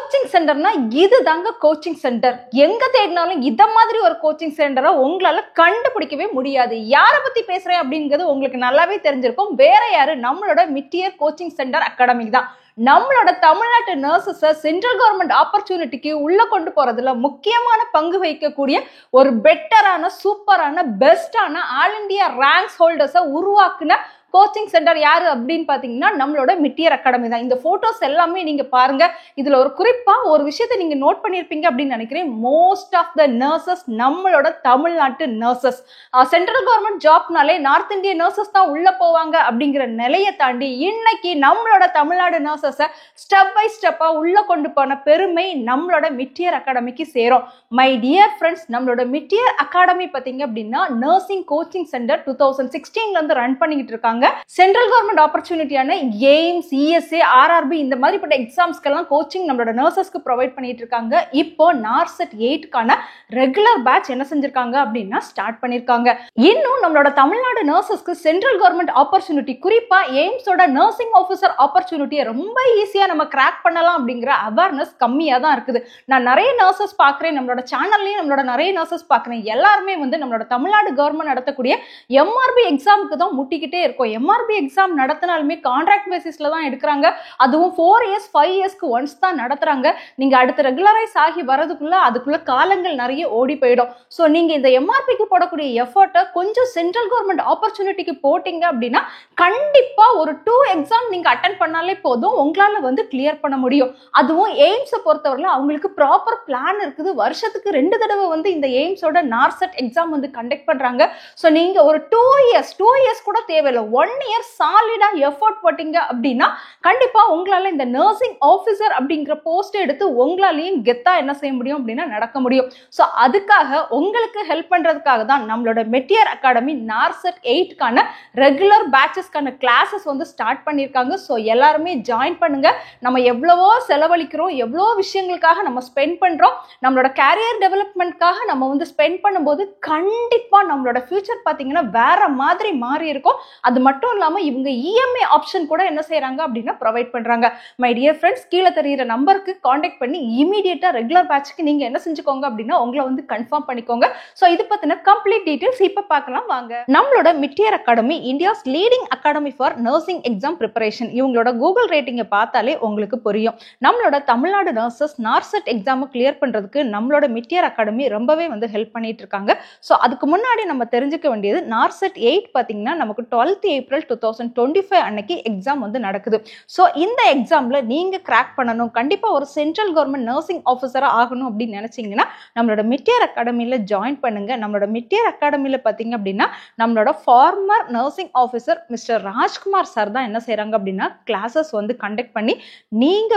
Coaching சென்டர்னா இதுதாங்க coaching centre. எங்க தேடினாலும் இத மாதிரி ஒரு கோச்சிங் சென்டரை உங்களால கண்டுபிடிக்கவே முடியாது. யார பத்தி பேசுறேன் அப்படிங்கிறது உங்களுக்கு நல்லாவே தெரிஞ்சிருக்கும். வேற யாரு, நம்மளோட மிட்டியர் கோச்சிங் சென்டர் அகாடமி தான். நம்மளோட தமிழ்நாட்டு நர்சஸ சென்ட்ரல் கவர்மெண்ட் ஆப்பர்ச்சுனிட்டிக்கு உள்ள கொண்டு போறதுல முக்கியமான பங்கு வகிக்கக்கூடிய ஒரு பெட்டரான, சூப்பரான, பெஸ்டான ஆல் இந்தியா ரேங்க்ஸ் ஹோல்டர்ஸை உருவாக்குன கோச்சிங் சென்டர் யாரு அப்படின்னு பாத்தீங்கன்னா நம்மளோட மிட்டியர் அகாடமி தான். இந்த போட்டோஸ் எல்லாமே நீங்க பாருங்க. இதுல ஒரு குறிப்பா ஒரு விஷயத்தை நீங்க நோட் பண்ணிருப்பீங்க அப்படின்னு நினைக்கிறேன். மோஸ்ட் ஆஃப் த நர்சஸ் நம்மளோட தமிழ்நாட்டு நர்சஸ். சென்ட்ரல் கவர்மெண்ட் ஜாப்னாலே நார்த் இந்திய நர்சஸ் தான் உள்ள போவாங்க அப்படிங்கிற நிலையை தாண்டி இன்னைக்கு நம்மளோட தமிழ்நாடு நர்சஸ ஸ்டெப் பை ஸ்டெப்பா உள்ள கொண்டு போன பெருமை நம்மளோட மிட்டியர் அகாடமிக்கு சேரும். மை டியர் ஃப்ரெண்ட்ஸ், நம்மளோட மிட்டியர் அகாடமி பாத்தீங்க அப்படின்னா நர்சிங் கோச்சிங் சென்டர் 2016ல இருந்து ரன் பண்ணிக்கிட்டு இருக்காங்க. சென்ட்ரல் கவர்மெண்ட் ஆப்பர்ச்சுனிட்டியான எய்ம்ஸ், இஎஸ்ஏ, ஆர்ஆர்பி இந்த மாதிரிப்பட்ட எக்ஸாம்ஸ்க்கெல்லாம் கோச்சிங் நம்மளோட நர்சஸ்க்கு ப்ரொவைட் பண்ணிட்டு இருக்காங்க. இப்போ நார்செட் 8க்கான ரெகுலர் பேட்ச் என்ன செஞ்சிருக்காங்க அப்படின்னா ஸ்டார்ட் பண்ணிருக்காங்க. இன்னும் நம்மளோட தமிழ்நாடு நர்சஸ்க்கு சென்ட்ரல் கவர்மெண்ட் ஆப்பர்ச்சுனிட்டி, குறிப்பா எய்ம்ஸோட நர்சிங் ஆஃபீஸர் ஆப்பர்ச்சுனிட்டியை ரொம்ப ஈஸியா நம்ம கிராக் பண்ணலாம் அப்படிங்கிற அவேர்னஸ் கம்மியா தான் இருக்குது. நான் நிறைய நர்சஸ் பாக்குறேன், நம்மளோட சேனல்லையும் நம்மளோட நிறைய நர்சஸ் பாக்குறேன். எல்லாருமே நம்மளோட தமிழ்நாடு கவர்மெண்ட் நடத்தக்கூடிய எம்ஆர்பி எக்ஸாமுக்கு தான் முட்டிக்கிட்டே இருக்கும். எம்ஆர்பி எக்ஸாம் நடத்தினாலுமே கான்ட்ராக்ட் பேசிஸ்ல தான் எடுக்கிறாங்க. அதுவும் 4 இயர்ஸ் 5 இயர்ஸ்க்கு ஒன்ஸ் தான் நடத்துறாங்க. நீங்க அடுத்து ரெகுலரைஸ் ஆகி வரதுக்குள்ள அதுக்குள்ள காலங்கள் நிறைய ஓடி போயிடும். ஸோ நீங்க இந்த எம்ஆர்பிக்கு போடக்கூடிய எஃபர்ட்டை கொஞ்சம் சென்ட்ரல் கவர்மெண்ட் ஆப்பர்ச்சுனிட்டிக்கு போட்டீங்க அப்படின்னா கண்டிப்பா ஒரு 2 எக்ஸாம் நீங்க அட்டென்ட் பண்ணாலே போதும், உங்களால கிளியர் பண்ண முடியும். அதுவும் எய்ம்ஸை பொறுத்தவரையில அவங்களுக்கு ப்ராப்பர் பிளான் இருக்குது. வருஷத்துக்கு 2 தடவை இந்த எய்ம்ஸோட நார்செட் எக்ஸாம் கண்டக்ட் பண்றாங்க. ஸோ நீங்க ஒரு 2 இயர்ஸ் கூட தேவையில்லை, 1 இயர் சாலிடா எஃபோர்ட் போட்டீங்க அப்படின்னா கண்டிப்பா உங்களால இந்த நர்சிங் ஆஃபீஸர் அப்படிங்கிற போஸ்ட் எடுத்து உங்களாலையும் கெத்தா என்ன செய்ய முடியும் அப்படின்னா நடக்க முடியும். ஸோ அதுக்காக உங்களுக்கு ஹெல்ப் பண்றதுக்காக தான் நம்மளோட மிட்டியர் அகாடமி நார்செட் 8க்கான ரெகுலர் பேட்சஸ்க்கான கிளாஸஸ் ஸ்டார்ட் பண்ணியிருக்காங்க. ஸோ எல்லாருமே ஜாயின் பண்ணுங்க. நம்ம எவ்வளவோ செலவழிக்கிறோம், எவ்வளோ விஷயங்களுக்காக நம்ம ஸ்பெண்ட் பண்றோம். நம்மளோட கேரியர் டெவலப்மெண்ட்காக நம்ம ஸ்பெண்ட் பண்ணும்போது கண்டிப்பா நம்மளோட ஃபியூச்சர் பாத்தீங்கன்னா வேற மாதிரி மாறி இருக்கும். அது மட்டும் இல்லாம இவங்க இஎம்ஐ ஆப்ஷன் கூட என்ன செய்யறாங்க அப்படின்னா ப்ரொவைட் பண்றாங்க. மை டியர் ஃப்ரெண்ட்ஸ், கீழே தெரியுற நம்பருக்கு கான்டாக்ட் பண்ணி இமீடியட்டா ரெகுலர் பேட்ச்க்கு நீங்க என்ன செஞ்சுக்கோங்க அப்படின்னா உங்களை கன்ஃபார்ம் பண்ணிக்கோங்க. ஸோ இது பத்தின கம்ப்ளீட் டீடைல்ஸ் இப்ப பார்க்கலாம் வாங்க. நம்மளோட Meteor Academy India's leading academy for nursing exam preparation. இவங்களோட கூகுள் ரேட்டிங்கை பார்த்தாலே உங்களுக்கு புரியும். நம்மளோட Tamil Nadu nurses NORCET exam clear பண்றதுக்கு நம்மளோட மிட்டியர் அகாடமி ரொம்பவே ஹெல்ப் பண்ணிட்டு இருக்காங்க. ஸோ அதுக்கு முன்னாடி நம்ம தெரிஞ்சுக்க வேண்டியது நார்செட் 8 பாத்தீங்கன்னா நமக்கு 12th ஏப்ரல் 2025 அன்னைக்கு எக்ஸாம் நடக்குது. ஸோ இந்த எக்ஸாம்ல நீங்க கிராக் பண்ணணும், கண்டிப்பா ஒரு சென்ட்ரல் கவர்மெண்ட் நர்சிங் ஆஃபீஸரா ஆகணும் அப்படின்னு நினைச்சீங்கன்னா நம்மளோட மிட்டியர் அகாடமியில ஜாயின் பண்ணுங்க. நம்மளோட மிட்டியர் அகாடமியில பாத்தீங்க அப்படின்னா நம்மளோட former nursing officer mister Rajkumar sir தான் என்ன செய்யறாங்க அப்படின்னா கிளாஸஸ் கண்டக்ட் பண்ணி நீங்க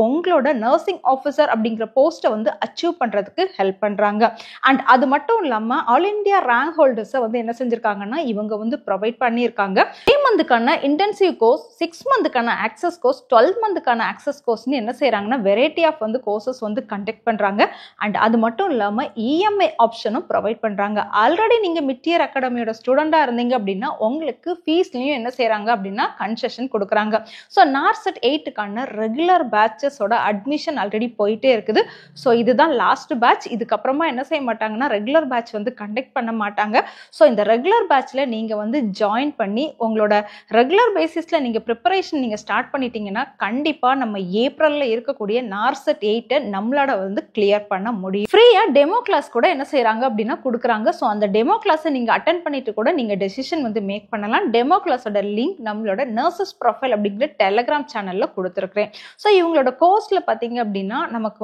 உங்களோட நர்சிங் ஆஃபீஸர் அப்படிங்கிற போஸ்ட்டை அச்சீவ் பண்றதுக்கு ஹெல்ப் பண்றாங்க. அண்ட் அது மட்டும் இல்லாம ஆல் இந்தியா ரேங்க் ஹோல்டர்ஸ் என்ன செஞ்சிருக்காங்கன்னா இவங்க ப்ரொவைட் பண்ணியிருக்காங்க. 3 மந்த்துக்கான இன்டென்சிவ் கோர்ஸ், 6 மந்த்துக்கான ஆக்சஸ் கோர்ஸ், 12 மந்த்துக்கான ஆக்சஸ் கோர்ஸ்னு என்ன செய்யறாங்கன்னா வெரைட்டி ஆஃப் கோர்சஸ் கண்டக்ட் பண்றாங்க. அண்ட் அது மட்டும் இல்லாம இஎம்ஐ ஆப்ஷனும் ப்ரொவைட் பண்றாங்க. ஆல்ரெடி நீங்க மிட்டியர் அகாடமியோட ஸ்டூடெண்டா இருந்தீங்க அப்படின்னா உங்களுக்கு ஃபீஸ்லயும் என்ன செய்யறாங்க அப்படின்னா கன்செஷன் கொடுக்குறாங்க. ஸோ நார்செட் 8க்கான ரெகுலர் பேட்சஸோட அட்மிஷன் ஆல்ரெடி போயிட்டே இருக்குது. ஸோ இதுதான் லாஸ்ட் பேட்ச். இதுக்கப்புறமா என்ன செய்ய மாட்டாங்கன்னா ரெகுலர் பேட்ச் கண்டக்ட் பண்ண மாட்டாங்க. ஸோ இந்த ரெகுலர் பேட்ச்ல நீங்க ஜாயின் பண்ணி உங்களோட ரெகுலர் பேசிஸ்ல நீங்க ப்ரிப்பரேஷன் நீங்க ஸ்டார்ட் பண்ணிட்டீங்கன்னா கண்டிப்பா நம்ம ஏப்ரல்ல இருக்கக்கூடிய நார்செட் 8 நம்மளோட கிளியர் பண்ண முடியும். ஃப்ரீயா டெமோ கிளாஸ் கூட என்ன செய்யறாங்க அப்படின்னா கொடுக்குறாங்க. ஸோ அந்த டெமோ கிளாஸை நீங்க அட்டென்ட் பண்ணிட்டு கூட நீங்க டெசிஷன் மேக் பண்ணலாம். டெமோ கிளாஸோட லிங்க் நம்மளோட நர்சஸ் ப்ரொஃபைல் அப்படிங்கிற டெலிகிராம் சேனல்ல கொடுத்துருக்கேன். ஸோ இவங்களோட கோர்ஸ்ல பாத்தீங்க அப்படின்னா நமக்கு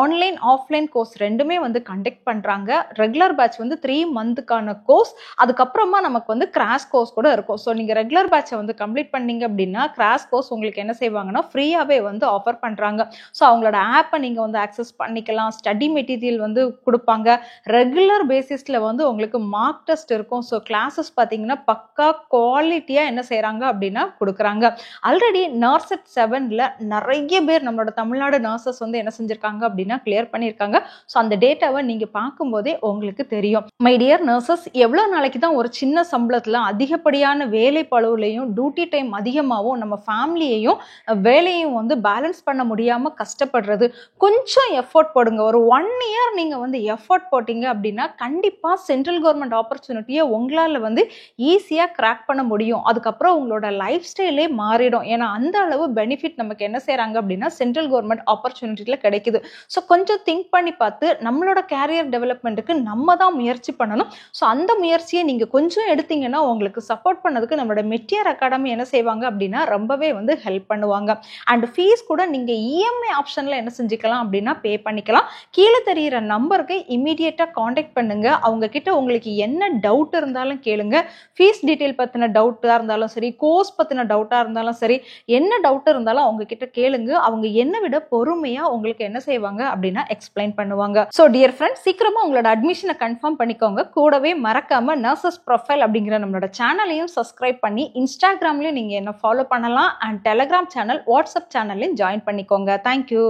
ஆன்லைன் ஆஃப்லைன் கோர்ஸ் ரெண்டுமே கண்டக்ட் பண்றாங்க. ரெகுலர் பேட்ச் 3 மந்த்துக்கான கோர்ஸ், அதுக்கப்புறமா நமக்கு கிராஷ் கோர்ஸ் கூட இருக்கும். ஸோ நீங்க ரெகுலர் பேட்சை கம்ப்ளீட் பண்ணீங்க அப்படின்னா கிராஷ் கோர்ஸ் உங்களுக்கு என்ன செய்வாங்கன்னா ஃப்ரீயாவே ஆஃபர் பண்றாங்க. ஸோ அவங்களோட ஆப்பை நீங்க ஆக்சஸ் பண்ணிக்கலாம். ஸ்டடி மெட்டீரியல் கொடுப்பாங்க. ரெகுலர் பேசிஸ்ல உங்களுக்கு மார்க் டெஸ்ட் இருக்கும். ஸோ கிளாஸஸ் பாத்தீங்கன்னா பக்கா குவாலிட்டியா என்ன செய்யறாங்க அப்படின்னா கொடுக்குறாங்க. ஆல்ரெடி நார்செட் 7ல நிறைய பேர் நம்மளோட தமிழ்நாடு நர்சஸ் என்ன செஞ்சிருக்காங்க அப்படின்னா கிளியர் பண்ணியிருக்காங்க. ஸோ அந்த டேட்டாவை நீங்க பார்க்கும்போதே உங்களுக்கு தெரியும். மை டியர் நர்சஸ், எவ்வளவு நாளைக்கு தான் ஒரு சின்ன சம்பளத்துல அதிகப்படியான வேலை பளுவுலையும் டியூட்டி டைம் அதிகமாகவும் நம்ம ஃபேமிலியையும் வேலையும் வந்து பேலன்ஸ் பண்ண முடியாமல் கஷ்டப்படுறது. கொஞ்சம் எஃபோர்ட் போடுங்க. ஒரு 1 இயர் நீங்கள் வந்து எஃபோர்ட் போட்டீங்க அப்படின்னா கண்டிப்பாக சென்ட்ரல் கவர்மெண்ட் ஆப்பர்ச்சுனிட்டியை உங்களால் வந்து ஈஸியாக கிராக் பண்ண முடியும். அதுக்கப்புறம் உங்களோட லைஃப் ஸ்டைலே மாறிடும். ஏன்னா அந்த அளவு பெனிஃபிட் நமக்கு என்ன செய்கிறாங்க அப்படின்னா சென்ட்ரல் கவர்மெண்ட் ஆப்பர்ச்சுனிட்டியில் கிடைக்குது. ஸோ கொஞ்சம் திங்க் பண்ணி பார்த்து நம்மளோட கேரியர் டெவலப்மெண்ட்டுக்கு நம்ம தான் முயற்சி பண்ணணும். ஸோ அந்த முயற்சியை நீங்கள் கொஞ்சம் எடுத்தீங்கன்னா உங்களுக்கு சப்போர்ட் பண்ணதுக்கு நம்மளோட மெட்டியர் அகாடமி என்ன செய்வாங்க அப்படின்னா ரொம்பவே வந்து ஹெல்ப் பண்ணுவாங்க. அண்ட் ஃபீஸ் கூட நீங்கள் இஎம்ஐ ஆப்ஷனில் என்ன செஞ்சுக்கலாம் அப்படின்னா பே பண்ணிக்கலாம். கீழே தெரிகிற நம்பருக்கு இமீடியட்டாக காண்டாக்ட் பண்ணுங்க. அவங்க கிட்ட உங்களுக்கு என்ன டவுட் இருந்தாலும் கேளுங்க. ஃபீஸ் டீட்டெயில் பற்றின டவுட்டாக இருந்தாலும் சரி, கோர்ஸ் பற்றின டவுட்டாக இருந்தாலும் சரி, என்ன டவுட் இருந்தாலும் அவங்க கிட்ட கேளுங்க. அவங்க என்னை விட பொறுமையாக உங்களுக்கு என்ன செய்வாங்க அப்படின்னா எக்ஸ்பிளைன் பண்ணுவாங்க. ஸோ டியர் ஃப்ரெண்ட்ஸ், சீக்கிரமாக உங்களோட அட்மிஷனை கன்ஃபார்ம் பண்ணிக்கோங்க. கூடவே மறக்காம நர்சஸ் ப்ரொஃபைல் அப்படிங்கிற நம்மளோட சேனலையும் சப்ஸ்கிரைப் பண்ணி இன்ஸ்டாகிராம்லையும் நீங்கள் என்ன ஃபாலோ பண்ணலாம். அண்ட் டெலிகிராம் சேனல், வாட்ஸ்அப் சேனல்லையும் ஜாயின் பண்ணிக்கோங்க. தேங்க்யூ.